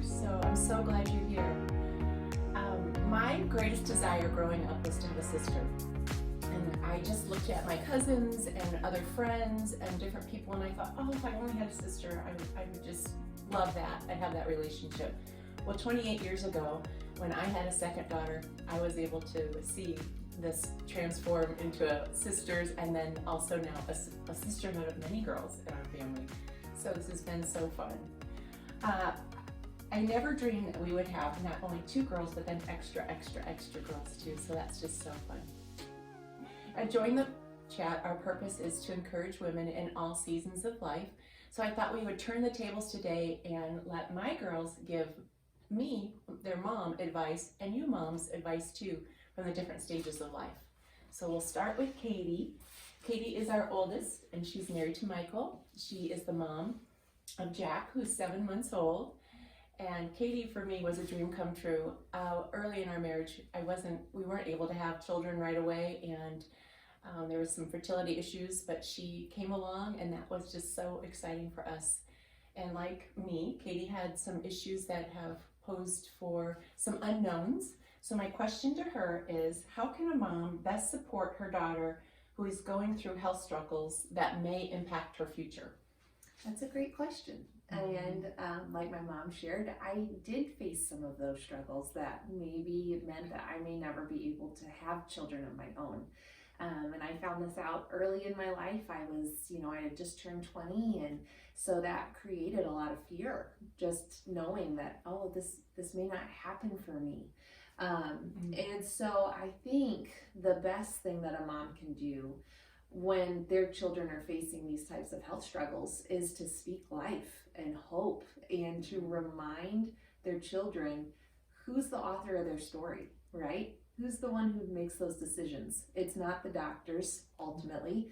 sisters, so I'm so glad you're here. My greatest desire growing up was to have a sister. And I just looked at my cousins and other friends and different people, and I thought, oh, if I only had a sister, I would just love that. I'd have that relationship. Well, 28 years ago, when I had a second daughter, I was able to see this transform into a sisters, and then also now a sisterhood of many girls in our family. So this has been so fun. I never dreamed that we would have not only 2 girls, but then extra girls too. So that's just so fun. Join the chat. Our purpose is to encourage women in all seasons of life. So I thought we would turn the tables today and let my girls give me, their mom, advice, and you moms advice too, from the different stages of life. So we'll start with Katie. Katie is our oldest, and she's married to Michael. She is the mom of Jack, who's 7 months old. And Katie, for me, was a dream come true. Early in our marriage, we weren't able to have children right away, and there was some fertility issues, but she came along, and that was just so exciting for us. And like me, Katie had some issues that have posed for some unknowns. So my question to her is, how can a mom best support her daughter who is going through health struggles that may impact her future? That's a great question. And like my mom shared, I did face some of those struggles that maybe meant that I may never be able to have children of my own. And I found this out early in my life. I had just turned 20, and so that created a lot of fear, just knowing that, oh, this may not happen for me. And so I think the best thing that a mom can do when their children are facing these types of health struggles is to speak life and hope, and to remind their children who's the author of their story, right? Who's the one who makes those decisions? It's not the doctors, ultimately.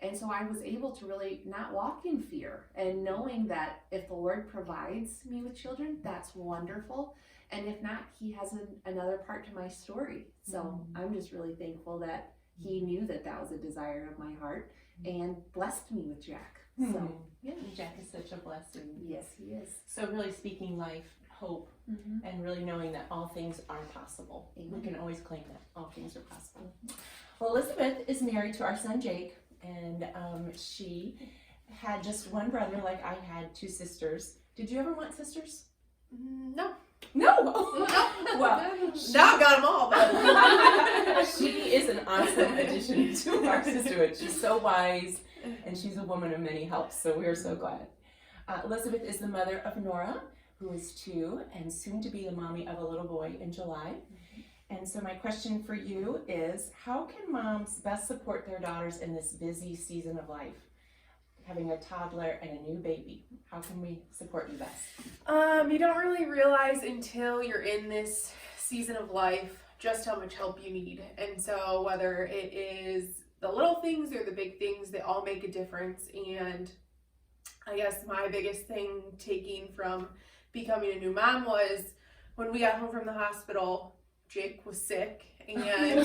And so I was able to really not walk in fear, and knowing that if the Lord provides me with children, that's wonderful. And if not, He has another part to my story. So I'm just really thankful that He knew that that was a desire of my heart and blessed me with Jack. So yeah, Jack is such a blessing. Yes, he is. So really speaking life, hope, and really knowing that all things are possible. Amen. We can always claim that all things are possible. Well, Elizabeth is married to our son Jake, and she had just one brother, like I had 2 sisters. Did you ever want sisters? No. No. Well, Not got them all, but she is an awesome addition to our sisterhood. She's so wise, and she's a woman of many helps, so we're so glad. Elizabeth is the mother of Nora, who is 2, and soon to be the mommy of a little boy in July. And so my question for you is, how can moms best support their daughters in this busy season of life? Having a toddler and a new baby, how can we support you best? You don't really realize until you're in this season of life just how much help you need. And so whether it is the little things or the big things, they all make a difference. And I guess my biggest thing taking from becoming a new mom was when we got home from the hospital, Jake was sick, and it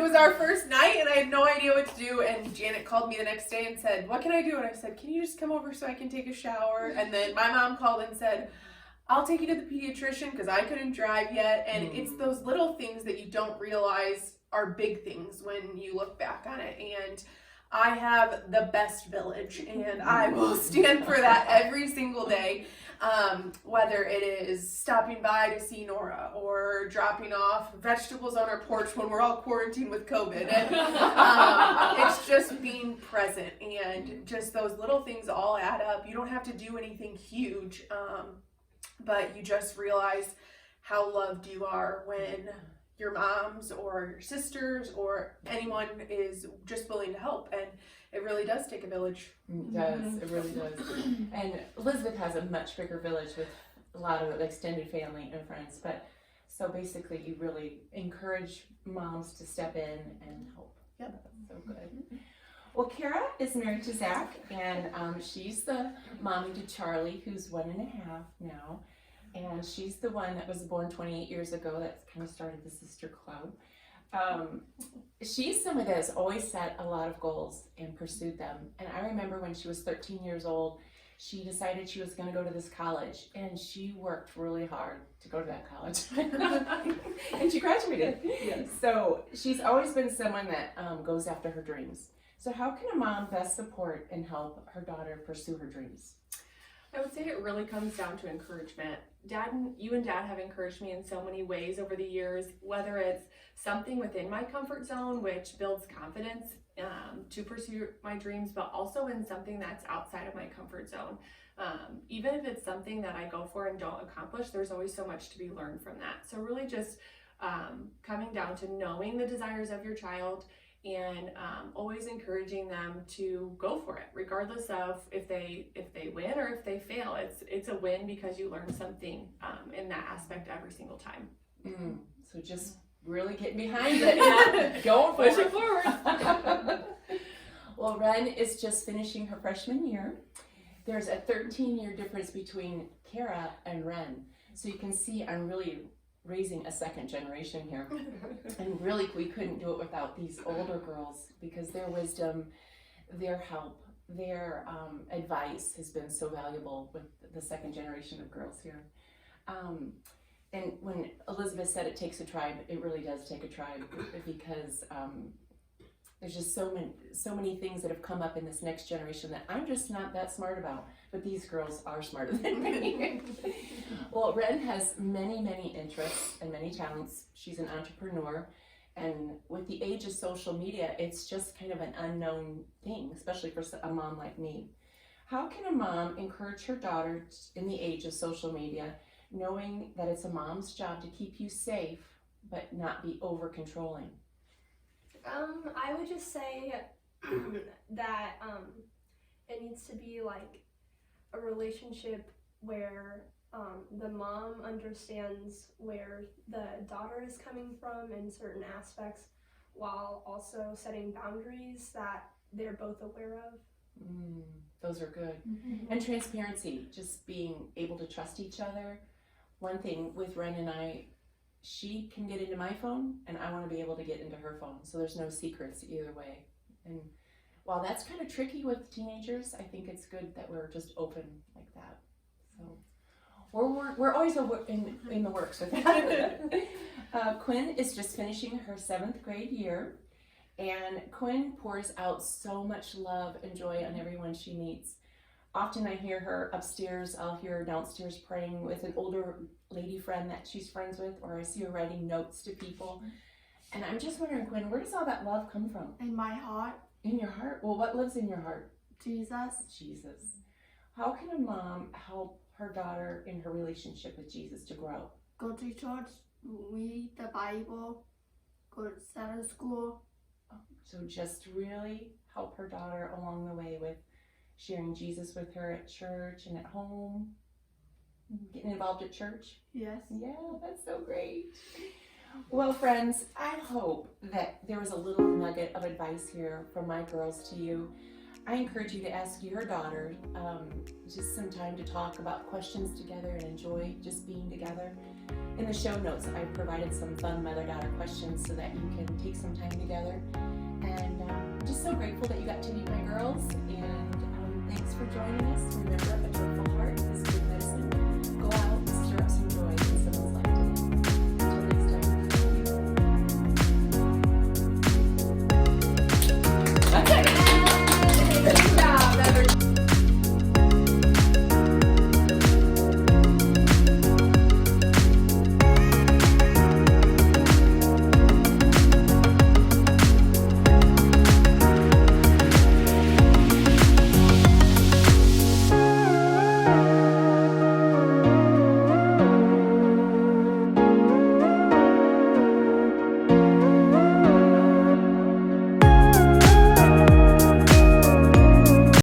was our first night, and I had no idea what to do. And Janet called me the next day and said, "What can I do?" And I said, "Can you just come over so I can take a shower?" And then my mom called and said, "I'll take you to the pediatrician," because I couldn't drive yet. And it's those little things that you don't realize are big things when you look back on it. And I have the best village, and I will stand for that every single day. Whether it is stopping by to see Nora or dropping off vegetables on our porch when we're all quarantined with COVID. And it's just being present, and just those little things all add up. You don't have to do anything huge, but you just realize how loved you are when your moms or your sisters or anyone is just willing to help. And it really does take a village. It does. It really does. And Elizabeth has a much bigger village with a lot of extended family and friends. But so basically, you really encourage moms to step in and help. Yep. That's so good. Well, Kara is married to Zach, and she's the mommy to Charlie, who's 1.5 now. And she's the one that was born 28 years ago. That kind of started the sister club. She's someone that has always set a lot of goals and pursued them. And I remember when she was 13 years old, she decided she was going to go to this college, and she worked really hard to go to that college. And she graduated. Yes. So she's always been someone that goes after her dreams. So how can a mom best support and help her daughter pursue her dreams? I would say it really comes down to encouragement. You and Dad have encouraged me in so many ways over the years, whether it's something within my comfort zone, which builds confidence to pursue my dreams, but also in something that's outside of my comfort zone. Even if it's something that I go for and don't accomplish, there's always so much to be learned from that. So really just coming down to knowing the desires of your child and always encouraging them to go for it, regardless of if they win or if they fail. It's a win because you learn something in that aspect every single time. So just really getting behind it and going Push for it forward. Well, Ren is just finishing her freshman year. There's a 13-year difference between Kara and Ren. So you can see I'm really raising a second generation here. And really, we couldn't do it without these older girls, because their wisdom, their help, their advice has been so valuable with the second generation of girls here. And when Elizabeth said it takes a tribe, it really does take a tribe, because there's just so many things that have come up in this next generation that I'm just not that smart about, but these girls are smarter than me. Well, Ren has many interests and many talents. She's an entrepreneur, and with the age of social media, it's just kind of an unknown thing, especially for a mom like me. How can a mom encourage her daughter in the age of social media, knowing that it's a mom's job to keep you safe, but not be over controlling? I would just say that it needs to be like a relationship where the mom understands where the daughter is coming from in certain aspects, while also setting boundaries that they're both aware of. Those are good. And transparency, just being able to trust each other. One thing with Ren and I, she can get into my phone and I want to be able to get into her phone, so there's no secrets either way. And while that's kind of tricky with teenagers, I think it's good that we're just open like that. So we're always in the works with that. Quinn is just finishing her 7th grade year, and Quinn pours out so much love and joy on everyone she meets. Often I hear her upstairs, I'll hear her downstairs praying with an older lady friend that she's friends with, or I see her writing notes to people. And I'm just wondering, Quinn, where does all that love come from? In my heart. In your heart? Well, what lives in your heart? Jesus. Jesus. How can a mom help her daughter in her relationship with Jesus to grow? Go to church, read the Bible, go to Sabbath school. So just really help her daughter along the way with sharing Jesus with her at church and at home, getting involved at church. Yes. Yeah, that's so great. Well, friends, I hope that there was a little nugget of advice here from my girls to you. I encourage you to ask your daughter just some time to talk about questions together and enjoy just being together. In the show notes, I've provided some fun mother-daughter questions so that you can take some time together. And I'm just so grateful that you got to meet my girls, and thanks for joining us. Remember, a joyful heart